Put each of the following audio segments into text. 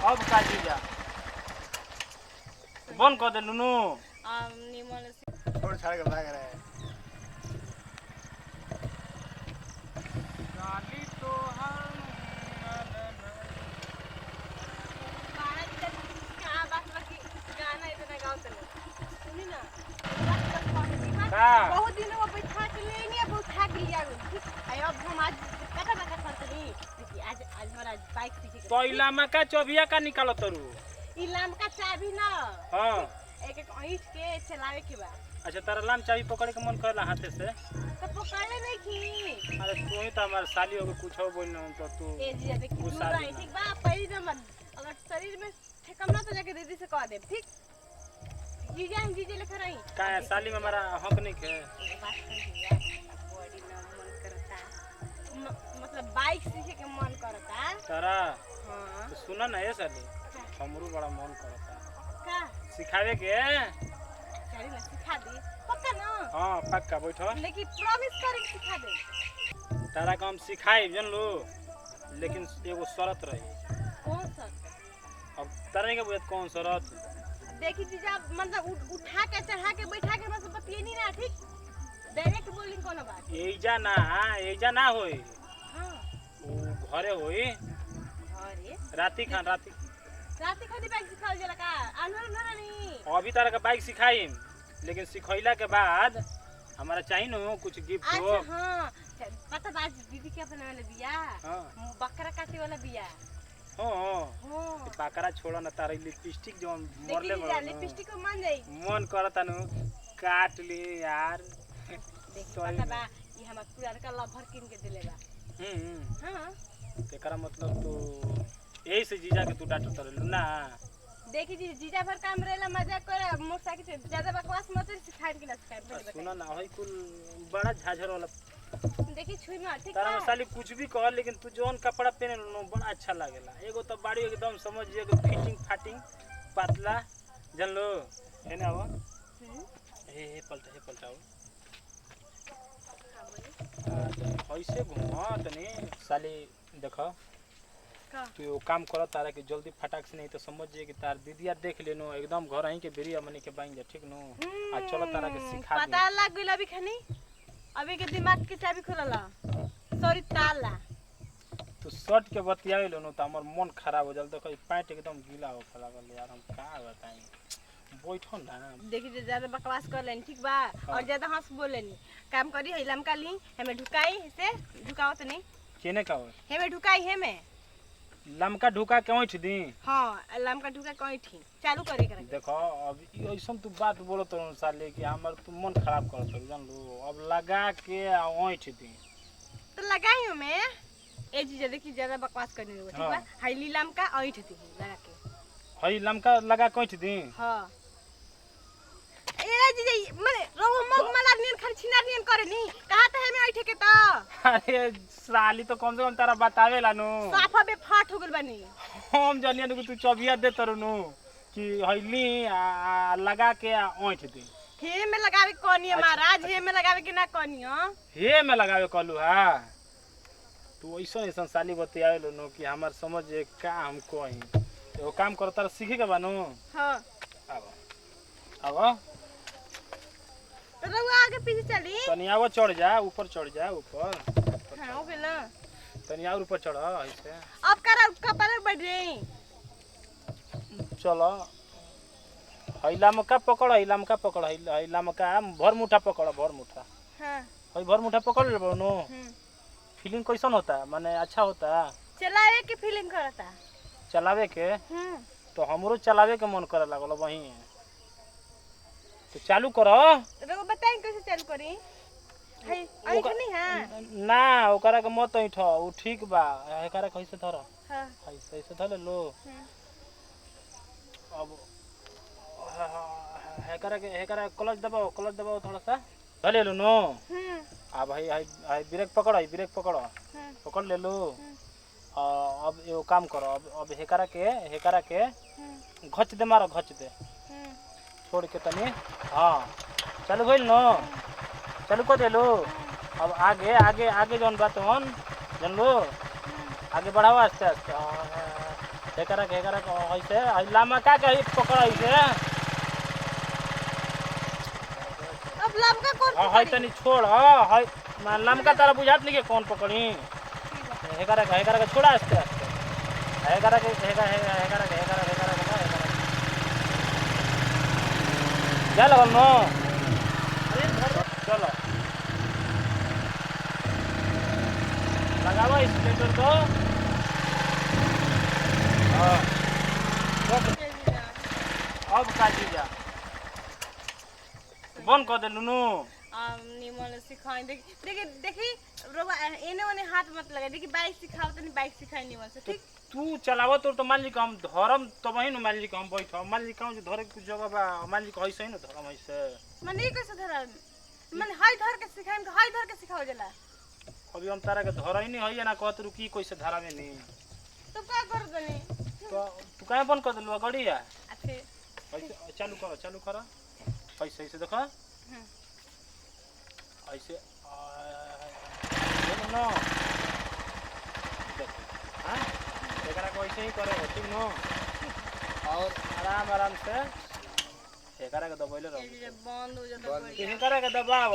अब का जीजा बंद कर दे नुनू। निमन से छोड़ छाड़ के भाग रहा है। गाली तो क्या बात बाकी गाना इतना गाओ तले सुनी ना का बहुत दिन वो बैठा के लेनी है बहुत थक लिया ठीक है अब हम आज कटा बका करतनी देखिए आज हमारा बाइक सीखे तो इलामा का चोभिया का निकालो तरू। इलाम का चाबी ना हां एक एक ईंट के चलावे के बाद। अच्छा तारा लाम चाबी पकड़ के मन करला हाथे से तो पकड़ले नहीं की। अरे तू ही तो हमार साली हो कुछ हो बोल न तो तू ए जी देखिए दूर रही ठीक बा पहली नंबर अगर शरीर में ठेकम ना तो जाके दीदी से कह दे ठीक जीजा हम जीजे लेकर आई का साली में हमारा हक नहीं है। बात कर दिया बॉडी ना मन करता मतलब बाइक सीखे के मन करता तारा हां तो सुना ना ये साली हमरू बड़ा मन करता का सिखावे के। चली ना सिखा दे पक्का ना। हां पक्का बैठो लेकिन प्रॉमिस कर के सिखा दे। तारा का हम सिखाई जान लो लेकिन एगो शर्त रही। कौन सा अब तारा के बुझत कौन शर्त देखी जीजा मतलब उठा के चढ़ा के बैठा के बस बतिए नहीं ना ठीक डायरेक्ट बोलिंग कोनो बात एजा ना होई हां ओ घरे होई अरे राती खानी बाइक सिखाओ जला का अनवर ना नहीं अभी तारा का बाइक सिखाई लेकिन सिखैला के बाद हमारा चाहिए न कुछ गिफ्ट हो। अच्छा हां पता बात दीदी के अपने वाला बिया हां बकरा काटे वाला बिया हां हां बकरा छोड़ा ना तारा लिपस्टिक जो मरले देखी लिपस्टिक को मान जाई मन करता नु काट ले यार। देख पता बा ये हम पुरान का लवर किन के दिले बा। हां तेकरा मतलब तो यही से जीजा के तू डांट तरलू ना। देखी जी जीजा भर काम रहेला मजाक करे मोटरसाइकिल से ज्यादा बकवास मत सिखाए कि ना सिखाए सुना ना होई कुल बड़ा झाझर वाला देखी छुई में ठीक तारा बा साली कुछ भी कह लेकिन तू जोन कपड़ा पहने लो बड़ा अच्छा लागेला। एगो तो बाड़ी एकदम समझिए कि फिटिंग फाटिंग पतला जन लो है ना। वो हे पलटाओ ऐसे घुमा तने साली देखो तू वो काम कर तारा के जल्दी फटाक से नहीं तो समझिए कि तार दीदिया देख लेनो एकदम घर ही के बेरिया मनी के बाइन जा ठीक नो आ चलो तारा के सिखा दे। पता लग गइल अभी खनी अभी के दिमाग के चाबी खुलला सॉरी ताला तू शर्ट के बतियावे लो तो हमर मन खराब हो जाल। देखो पैंट एकदम गीला हो लागल यार हम का बताई बैठो ना। देखी जे ज्यादा बकवास कर लेनी ठीक बा और ज्यादा हंस बोलेनी काम करी हिलम का ली हमें ढुकाई से ढुकावत नहीं केने का हो हमें ढुकाई हमें लमका ढुका के ओठ दी। हां लम का ढुका कोई थी चालू करे कर देखो अब ऐसन तू बात बोलो तो साले कि हमर तू मन खराब कर जान लो अब लगा के ओठ दी तो लगाई हमें ए जी देखी ज्यादा बकवास करने हो ठीक बा हाई लीलाम का ओठ दी लगा के हई लमका लगा के ओठ दी। हां ए जी माने रोवा मग मला नियन खाली छिना नियन करे नी कहा त हमें ओठ के त अरे साली तो कम से कम तारा बतावेला नु साफा बे फाट हो गेल बनी हम जानिए नु तू चबिया दे तरु नु कि हईली लगा के ओठ दी। हे में लगावे कोनी महाराज हे में लगावे के ना कोनी हे में लगावे कहलू हा तू ऐसा साली बतियावे लो नु कि हमर समझ का हम कोई एगो काम कर तारा सीखे के बानू। हां अब तो रउआ आगे पीछे चली तनी आवो चढ़ जा ऊपर ऊपर हां हो गेल ना तनी और ऊपर चढ़ ऐसे अब करा कपड़ा बढ़ रही चलो हैला मका पकड़ भर मुठा पकड़ भर मुठा। हां हई भर मुठा पकड़ ले बनो फीलिंग कैसन होता माने अच्छा होता चलावे के फीलिंग करता चलावे के तो हमरो चलावे के मन करे लागल वही तो चालू करो रउआ बताई कैसे चालू करी हई ऐठ नहीं हां ना ओकरा के मत ऐठ उ ठीक बा एकरा कैसे धर हां ऐसे धर लो अब एकरा क्लच दबाओ थोड़ा सा धर ले नो। अब भाई ब्रेक पकड़ ले लो। अब एगो काम करो अब हेकरा के घच दे मारो छोड़ के तनी हां चालू गइल नो चालू कर दे लो। अब आगे जौन बात जन लो आगे बढ़ाओ आस्ते एकरा के ऐसे आई लामा का कही पकड़ ऐसे अब लमका कौन हां पकड़ी? तनी छोड़ हां लमका तारा बुझात नहीं के कौन पकड़ी ठीक बा। एकरा के छोड़ा आस्ते आस्ते एकरा के जा लगल नो अरे चलो लगावा स्प्लेंडर को हाँ जय जीजा। अब का जीजा बंद कर दे लुनू निमन सिखाई देखी रोबा एने ओने हाथ मत लगा देखी बाइक सिखाओ तनी बाइक सिखाई निमन से ठीक। तू चलावो तो मान ली हम धरम तो वही न मान ली हम बैठ मान ली जो धरे कुछ जगह बा मान ली ऐसे ही न धरम ऐसे मन ई कैसे धरा मन हाय धर के सिखाई में हाय धर के सिखाओ जला। अभी हम तारा के धर ही नहीं है ना कहत रु की कैसे धरा में नहीं तो का कर दनी तो तू काहे बंद कर देलवा गड़िया अच्छे ऐसे चालू कर ऐसे ऐसे देखो ऐसे देखो न देख हां एकरा को ऐसे ही करे ठीक न और आराम से एकरा के दबाइले रहो ये बंद हो जाता है। एकरा के दबाव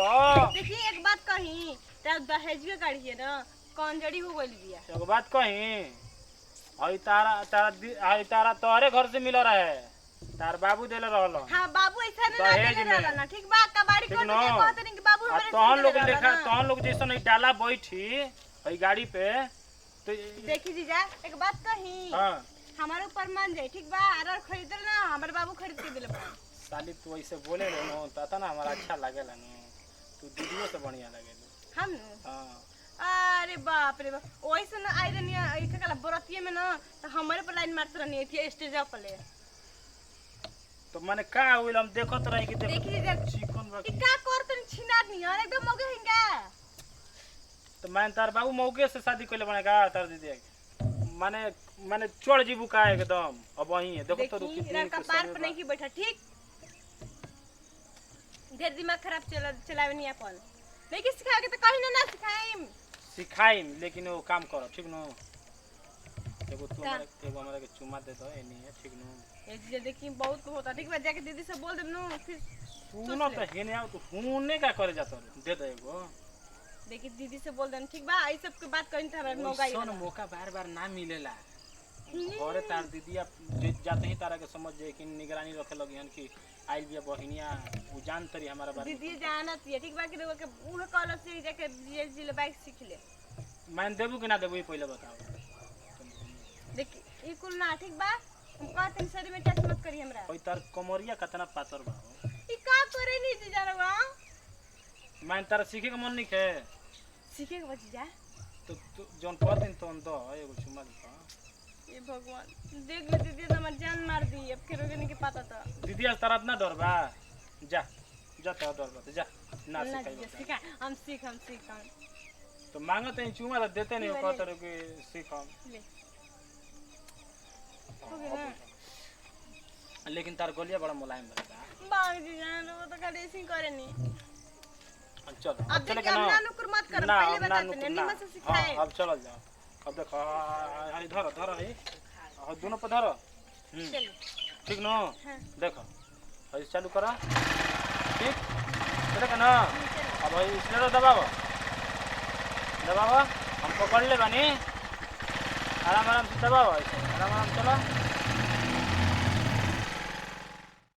देखी एक बात कही त दहेज के गाड़ी है ना कौन जड़ी हो गइल बिया। एगो बात कही हई तारा तोहरे घर से मिल रहा है तार बाबू देले रहल हां बाबू ऐसा ना दहेज देले में। रहला ना ठीक बा कबाड़ी ठीक को न? के कहत नहीं कि बाबू आ हमरे तहन लोग देले देखा रहला ना। तहन लोग जैसे नहीं डाला बैठी हई गाड़ी पे तो देखी जीजा एक बात कही हां हमारे ऊपर मान जाए ठीक बा अगर खरीदल ना हमारे बाबू खरीद के दिले बा। साली तू ऐसे बोले रे नो ता ना हमारा अच्छा लागेला नो तू दीदियों से बढ़िया लागेला हम हां अरे बाप रे बाप ओइसे ना आई रहनी ऐसे कला बरतिये में ना तो हमारे पर लाइन मारत रहनी थी स्टेज पे ले। तो माने का होइल हम देखत रही कि देखी जीजा चिकन बा ई का कर तनी छिनार नहीं और एकदम मगे हिंगा। तो मैं तार बाबू मौके से शादी कइले बने का तार दीदी माने चढ़ जीबू का एकदम अब वही है देखो तो रुकी देखी का पार पर नहीं की बैठा ठीक ढेर दिमाग खराब चलावे नहीं अपन नहीं कि सिखाओगे तो कहीं ना सिखाइम सिखाइम लेकिन वो काम करो ठीक नो एगो हमारा के चुमा दे दो एनी है ठीक नो ये चीज देखी बहुत होता ठीक बा जाके दीदी से बोल देब नो फिर सुनो तो हेने आओ तो हुने का करे जातो दे दे एगो देखी दीदी से बोल देन ठीक बा आई सब के बात कहीं था मौका ही सोन मौका बार-बार ना मिलेला घरे तार दीदिया जाते ही तारा के समझ जाए कि निगरानी रखे लगी हन कि आइल बिया बहिनिया उ जान तरी हमारा बारे दीदी जानत है ठीक बा कि देखो के उहे कॉलेज से जाके जीएसजी ले बाइक सीख ले मैं देबू कि ना देबू ये पहले बताओ देखी ई कुल ना ठीक बा हम कहते हैं शरीर में टच मत करी हमरा कोई तार कमरिया कितना पातर बा ई का करे नहीं जी जारवा मैं तारा सीखे के मन नहीं है सीखे के बची जा तो जोन कर दिन तो दो एगो चुमा दे ये भगवान देख ले दीदी तो हमार जान मार दी अब फिर ओके नहीं के पता था दीदी आज तारा इतना डर बा जा जा तो डर बा जा ना ना सिखाई जी सिखा हम सीख तो मांगत है चुमा तो देते नहीं हो कहते रहो कि सीख हम ले हो गया ना लेकिन तार गोलिया बड़ा मुलायम बा बाग जी जान वो तो खाली ऐसे ही करे नहीं चलो अब चले देखिए के हम ना ना नुकुर मत कर ना पहले ना बताते हैं निमन से सिखाए अब चलो जाओ अब देखो हां धरो है और दोनों पे धरो चलो ठीक नो हां देखो ऐसे चालू करो ठीक चले के ना अब इसने दबाओ हम पकड़ ले बानी आराम से दबाओ आराम चलो